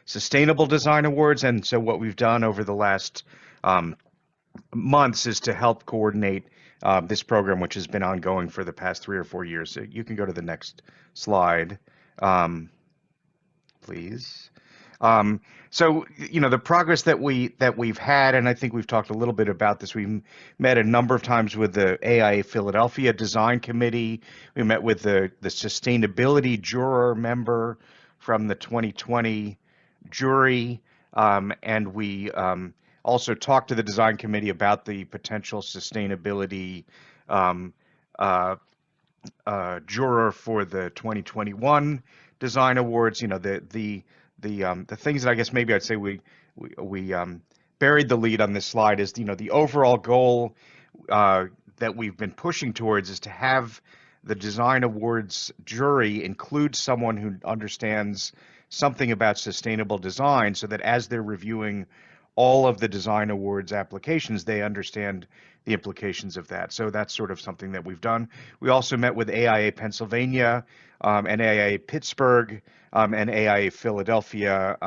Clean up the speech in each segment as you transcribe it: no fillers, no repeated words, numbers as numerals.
Sustainable Design Awards. And so what we've done over the last um, months is to help coordinate this program, which has been ongoing for the past 3 or 4 years. So you can go to the next slide, um, please. Um, so the progress that we've had, and I think we've talked a little bit about this. We met a number of times with the AIA Philadelphia Design Committee. We met with the sustainability juror member from the 2020 jury, and we also talked to the design committee about the potential sustainability um, uh, juror for the 2021 design awards. The things that I guess maybe I'd say we buried the lead on this slide is the overall goal that we've been pushing towards is to have the design awards jury include someone who understands something about sustainable design, so that as they're reviewing all of the design awards applications, they understand the implications of that. So that's sort of something that we've done. We also met with AIA Pennsylvania and AIA Pittsburgh and AIA Philadelphia.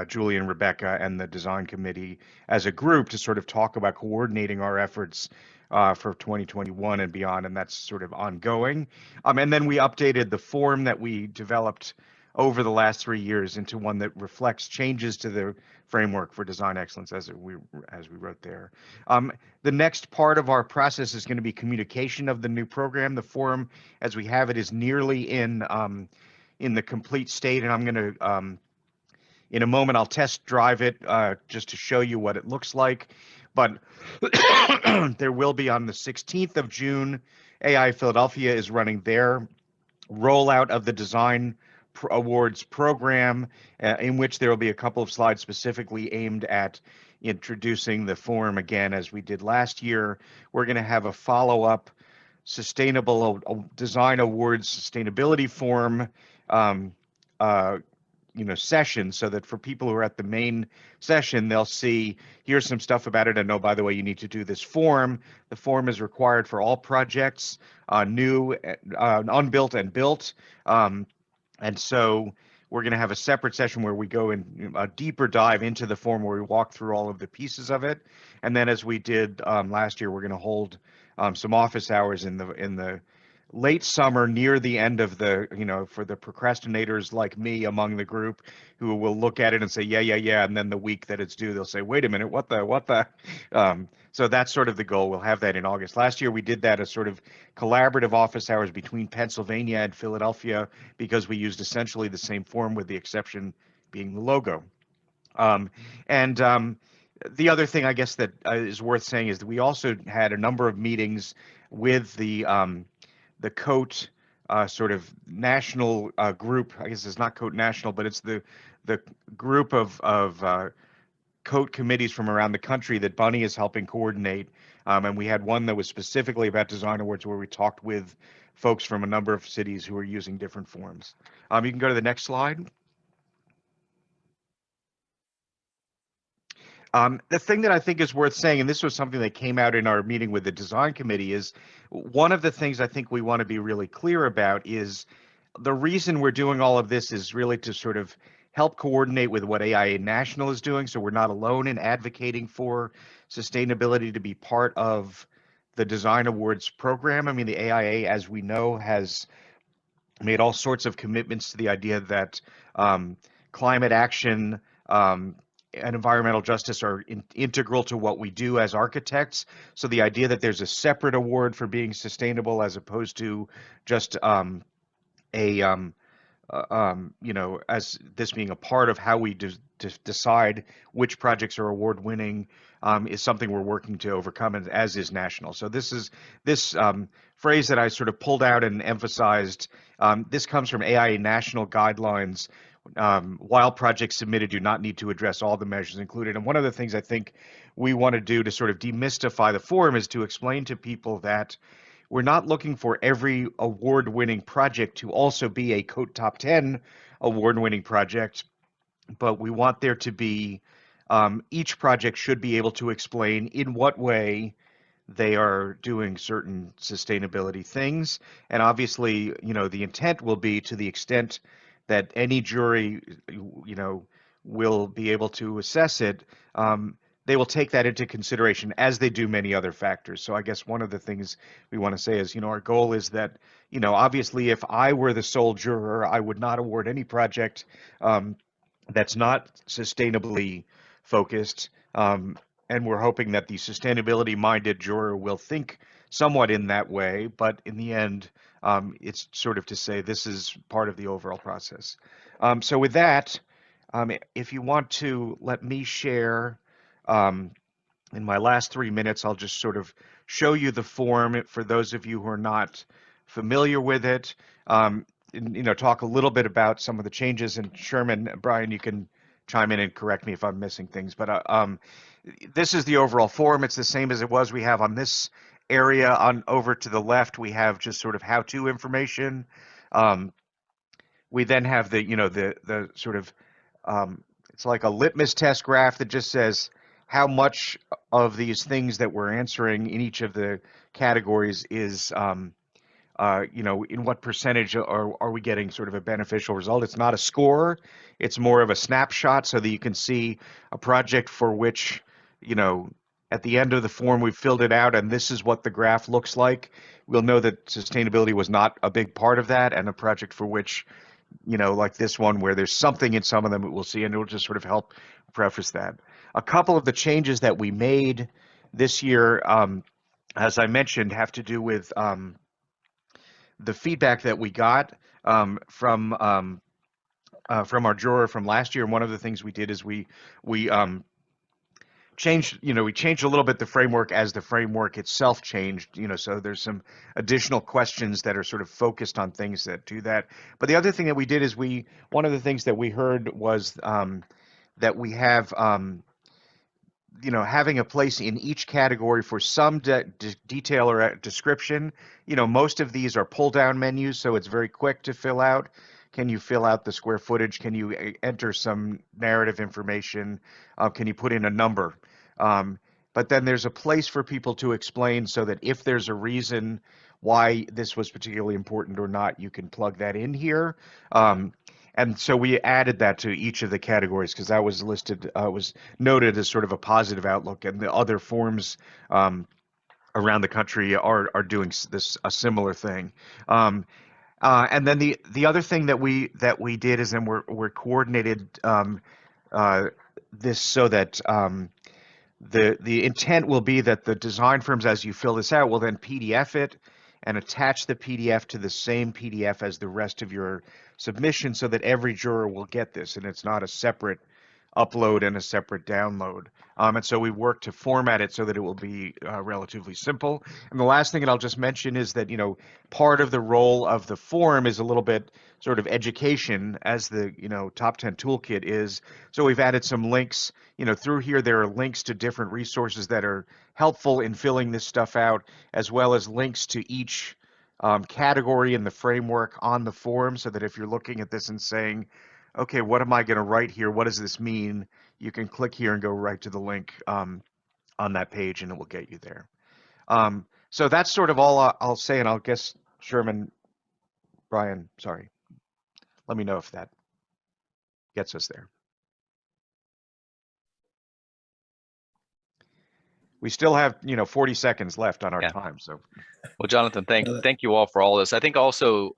Julie and Rebecca and the design committee as a group to sort of talk about coordinating our efforts for 2021 and beyond, and that's sort of ongoing. And then we updated the form that we developed over the last 3 years into one that reflects changes to the framework for design excellence as we wrote there. The next part of our process is going to be communication of the new program. The form, as we have it, is nearly in the complete state, and I'm going to in a moment, I'll test drive it just to show you what it looks like. But there will be on the 16th of June, AI Philadelphia is running their rollout of the Design Awards program, in which there will be a couple of slides specifically aimed at introducing the form again, as we did last year. We're going to have a follow-up Sustainable Design Awards sustainability form session, so that for people who are at the main session, they'll see here's some stuff about it, and oh, by the way, you need to do this form. The form is required for all projects, new, unbuilt, and built. And so we're going to have a separate session where we go in a deeper dive into the form, where we walk through all of the pieces of it. And then, as we did last year, we're going to hold some office hours in the late summer, near the end of for the procrastinators like me among the group, who will look at it and say, yeah. And then the week that it's due, they'll say, wait a minute, what the? So that's sort of the goal. We'll have that in August. Last year, we did that as sort of collaborative office hours between Pennsylvania and Philadelphia, because we used essentially the same form, with the exception being the logo. The other thing, I guess, that is worth saying is that we also had a number of meetings with the COAT sort of national group. I guess it's not COAT National, but it's the group of COAT committees from around the country that Bunny is helping coordinate. And we had one that was specifically about design awards, where we talked with folks from a number of cities who are using different forms. You can go to the next slide. The thing that I think is worth saying, and this was something that came out in our meeting with the design committee, is one of the things I think we want to be really clear about is the reason we're doing all of this is really to sort of help coordinate with what AIA National is doing, so we're not alone in advocating for sustainability to be part of the Design Awards program. I mean, the AIA, as we know, has made all sorts of commitments to the idea that climate action and environmental justice are integral to what we do as architects. So the idea that there's a separate award for being sustainable, as opposed to just as this being a part of how we decide which projects are award winning, is something we're working to overcome, and as is national. So this phrase that I sort of pulled out and emphasized, this comes from AIA national guidelines. While projects submitted do not need to address all the measures included. And one of the things I think we want to do to sort of demystify the form is to explain to people that we're not looking for every award-winning project to also be a COAT Top 10 award-winning project, but we want there to be, each project should be able to explain in what way they are doing certain sustainability things. And obviously, the intent will be, to the extent that any jury, you know, will be able to assess it. They will take that into consideration as they do many other factors. So I guess one of the things we want to say is, you know, our goal is that, you know, obviously if I were the sole juror, I would not award any project that's not sustainably focused. And we're hoping that the sustainability minded juror will think somewhat in that way. But in the end, it's sort of to say this is part of the overall process. So with that, if you want to let me share in my last 3 minutes, I'll just sort of show you the form for those of you who are not familiar with it. And, you know, talk a little bit about some of the changes. And Sherman, Brian, you can chime in and correct me if I'm missing things. But this is the overall form. It's the same as it was. We have on this area on over to the left, we have just sort of how-to information. We then have the, you know, the sort of it's like a litmus test graph that just says how much of these things that we're answering in each of the categories is, you know, in what percentage are we getting sort of a beneficial result. It's not a score, it's more of a snapshot so that you can see a project for which, you know, at the end of the form we've filled it out and this is what the graph looks like. We'll know that sustainability was not a big part of that, and a project for which, you know, like this one where there's something in some of them we'll see, and it'll just sort of help preface that. A couple of the changes that we made this year, as I mentioned, have to do with the feedback that we got from our juror from last year. And one of the things we did is we changed, you know, we changed a little bit the framework as the framework itself changed, you know, so there's some additional questions that are sort of focused on things that do that. But the other thing that we did is one of the things that we heard was that we have, you know, having a place in each category for some detail or description. You know, most of these are pull down menus, so it's very quick to fill out. Can you fill out the square footage? Can you enter some narrative information? Can you put in a number? But then there's a place for people to explain so that if there's a reason why this was particularly important or not, you can plug that in here. And so we added that to each of the categories because that was listed, was noted as sort of a positive outlook, and the other forms around the country are doing a similar thing. And then the other thing that we did is then we're coordinated this so that the intent will be that the design firms, as you fill this out, will then PDF it and attach the PDF to the same PDF as the rest of your submission so that every juror will get this and it's not a separate upload and a separate download. And so we work to format it so that it will be relatively simple. And the last thing that I'll just mention is that, you know, part of the role of the form is a little bit sort of education, as the, you know, Top 10 Toolkit is. So we've added some links, you know, through here. There are links to different resources that are helpful in filling this stuff out, as well as links to each category in the framework on the form, so that if you're looking at this and saying, okay, what am I going to write here? What does this mean? You can click here and go right to the link on that page, and it will get you there. So that's sort of all I'll say, and I'll guess Sherman, Brian, sorry. Let me know if that gets us there. We still have, you know, 40 seconds left on our time. So, well, Jonathan, thank you all for all this. I think also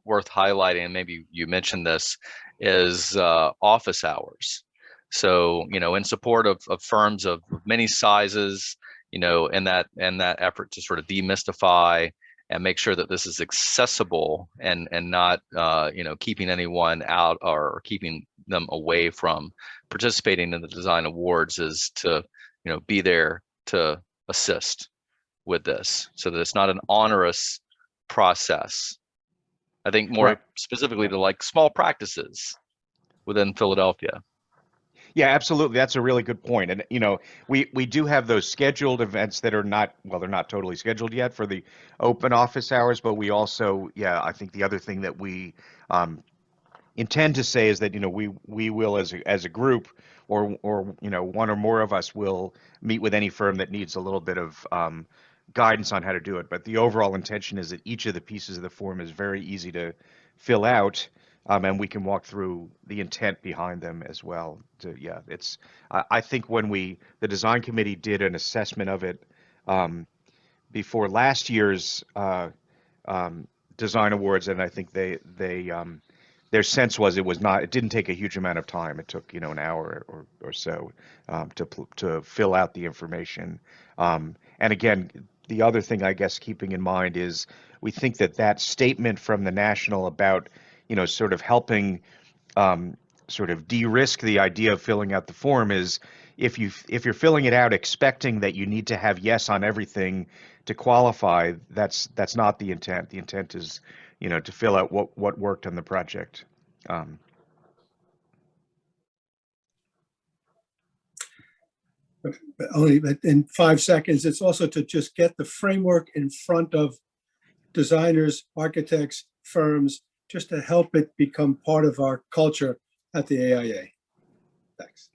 worth highlighting, and maybe you mentioned this, is office hours. So, you know, in support of firms of many sizes, you know, in that effort to sort of demystify and make sure that this is accessible and not, you know, keeping anyone out or keeping them away from participating in the design awards, is to, you know, be there to assist with this so that it's not an onerous process. I think more specifically to like small practices within Philadelphia. Yeah, absolutely. That's a really good point. And, you know, we do have those scheduled events that are not, well, they're not totally scheduled yet for the open office hours, but we also, yeah, I think the other thing that we intend to say is that, you know, we will as a group, or you know, one or more of us will meet with any firm that needs a little bit of guidance on how to do it. But the overall intention is that each of the pieces of the form is very easy to fill out. and we can walk through the intent behind them as well. Yeah, I think when the design committee did an assessment of it um, before last year's design awards, and I think their sense was it didn't take a huge amount of time. It took an hour or so to fill out the information. And again, the other thing I guess keeping in mind is we think that statement from the national about sort of helping sort of de-risk the idea of filling out the form is if you're filling it out expecting that you need to have yes on everything to qualify, that's not the intent. The intent is, to fill out what worked on the project. But only in 5 seconds, it's also to just get the framework in front of designers, architects, firms, just to help it become part of our culture at the AIA. Thanks.